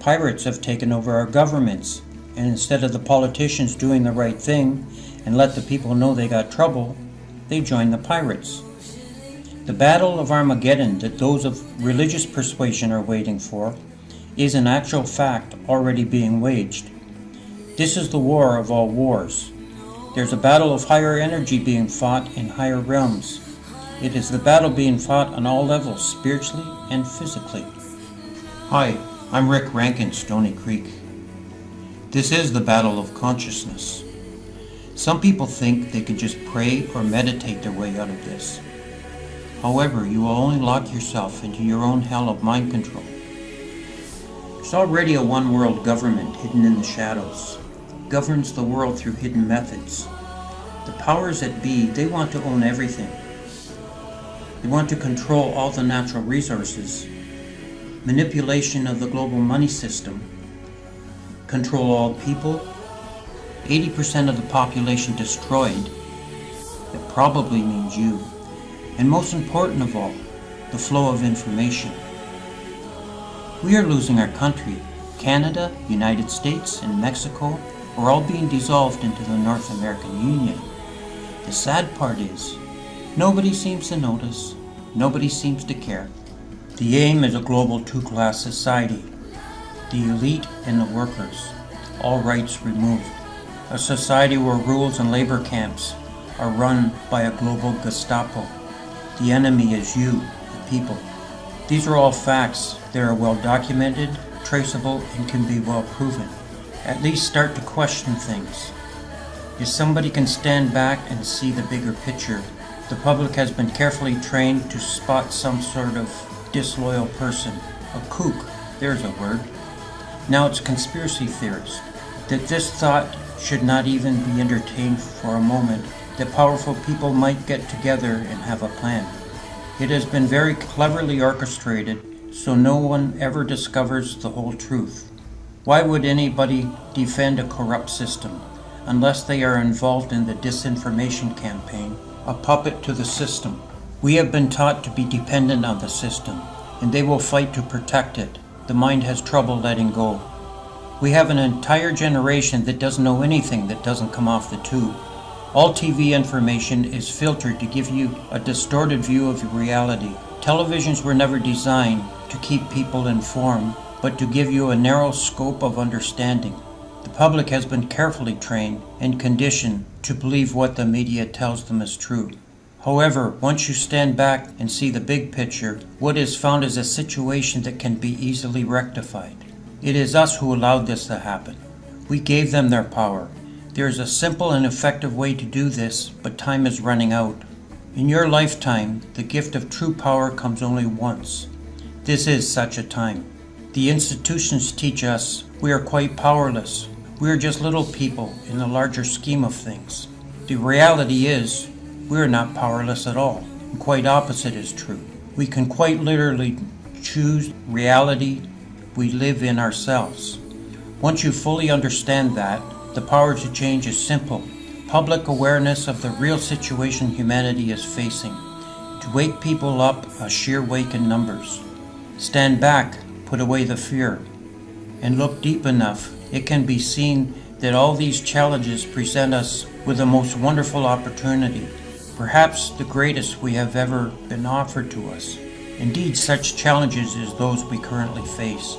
Pirates have taken over our governments, and instead of the politicians doing the right thing and let the people know they got trouble, they join the pirates. The battle of Armageddon that those of religious persuasion are waiting for is in actual fact already being waged. This is the war of all wars. There's a battle of higher energy being fought in higher realms. It is the battle being fought on all levels, spiritually and physically. Hi, I'm Rick Rankin, Stony Creek. This is the battle of consciousness. Some people think they can just pray or meditate their way out of this. However, you will only lock yourself into your own hell of mind control. There's already a one-world government hidden in the shadows. It governs the world through hidden methods. The powers that be, they want to own everything. They want to control all the natural resources, manipulation of the global money system, control all people, 80% of the population destroyed. That probably means you. And most important of all, the flow of information. We are losing our country. Canada, United States, and Mexico are all being dissolved into the North American Union. The sad part is, nobody seems to notice, nobody seems to care. The aim is a global two-class society. The elite and the workers, all rights removed. A society where rules and labor camps are run by a global Gestapo. The enemy is you, the people. These are all facts. They are well documented, traceable, and can be well proven. At least start to question things. If somebody can stand back and see the bigger picture, the public has been carefully trained to spot some sort of disloyal person. A kook, there's a word. Now it's conspiracy theories. That this thought should not even be entertained for a moment, that powerful people might get together and have a plan. It has been very cleverly orchestrated, so no one ever discovers the whole truth. Why would anybody defend a corrupt system unless they are involved in the disinformation campaign, a puppet to the system? We have been taught to be dependent on the system, and they will fight to protect it. The mind has trouble letting go. We have an entire generation that doesn't know anything that doesn't come off the tube. All TV information is filtered to give you a distorted view of reality. Televisions were never designed to keep people informed, but to give you a narrow scope of understanding. The public has been carefully trained and conditioned to believe what the media tells them is true. However, once you stand back and see the big picture, what is found is a situation that can be easily rectified. It is us who allowed this to happen. We gave them their power. There is a simple and effective way to do this, but time is running out. In your lifetime, the gift of true power comes only once. This is such a time. The institutions teach us we are quite powerless. We are just little people in the larger scheme of things. The reality is, we are not powerless at all. And quite opposite is true. We can quite literally choose reality we live in ourselves. Once you fully understand that, the power to change is simple. Public awareness of the real situation humanity is facing. To wake people up, a sheer wake in numbers. Stand back, put away the fear, and look deep enough, it can be seen that all these challenges present us with the most wonderful opportunity, perhaps the greatest we have ever been offered to us. Indeed, such challenges as those we currently face.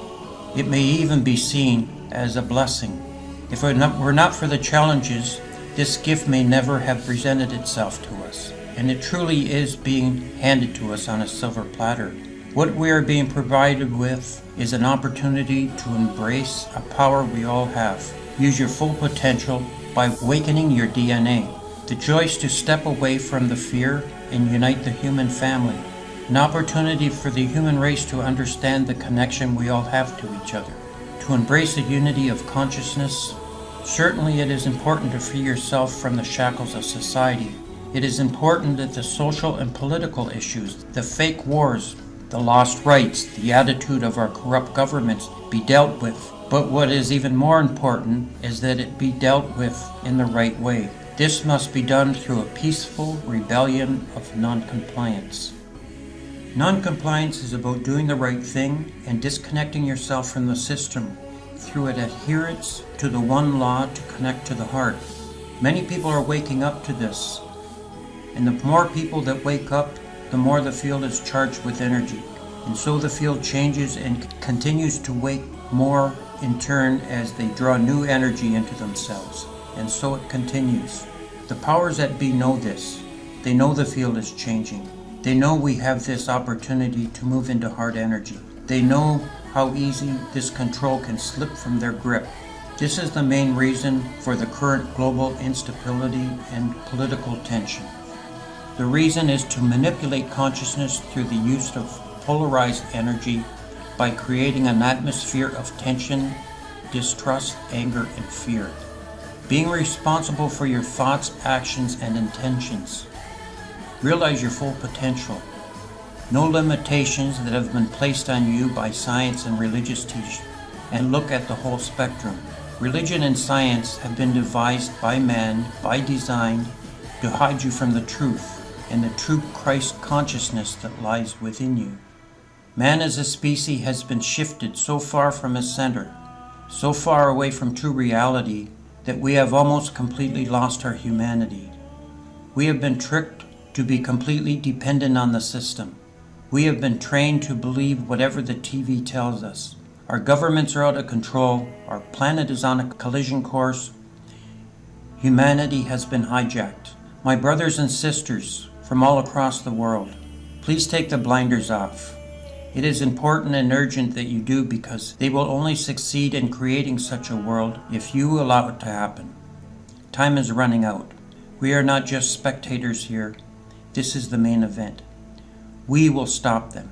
It may even be seen as a blessing. If it were not for the challenges, this gift may never have presented itself to us, and it truly is being handed to us on a silver platter. What we are being provided with is an opportunity to embrace a power we all have. Use your full potential by awakening your DNA. The choice to step away from the fear and unite the human family. An opportunity for the human race to understand the connection we all have to each other. To embrace the unity of consciousness. Certainly it is important to free yourself from the shackles of society. It is important that the social and political issues, the fake wars, the lost rights, the attitude of our corrupt governments be dealt with. But what is even more important is that it be dealt with in the right way. This must be done through a peaceful rebellion of non-compliance. Non-compliance is about doing the right thing and disconnecting yourself from the system through an adherence to the one law to connect to the heart. Many people are waking up to this, and the more people that wake up, the more the field is charged with energy. And so the field changes and continues to wake more in turn as they draw new energy into themselves. And so it continues. The powers that be know this. They know the field is changing. They know we have this opportunity to move into heart energy. They know how easy this control can slip from their grip. This is the main reason for the current global instability and political tension. The reason is to manipulate consciousness through the use of polarized energy by creating an atmosphere of tension, distrust, anger, and fear. Being responsible for your thoughts, actions, and intentions. Realize your full potential. No limitations that have been placed on you by science and religious teaching. And look at the whole spectrum. Religion and science have been devised by man, by design, to hide you from the truth and the true Christ consciousness that lies within you. Man as a species has been shifted so far from his center, so far away from true reality, that we have almost completely lost our humanity. We have been tricked to be completely dependent on the system. We have been trained to believe whatever the TV tells us. Our governments are out of control. Our planet is on a collision course. Humanity has been hijacked. My brothers and sisters from all across the world, please take the blinders off. It is important and urgent that you do, because they will only succeed in creating such a world if you allow it to happen. Time is running out. We are not just spectators here. This is the main event. We will stop them.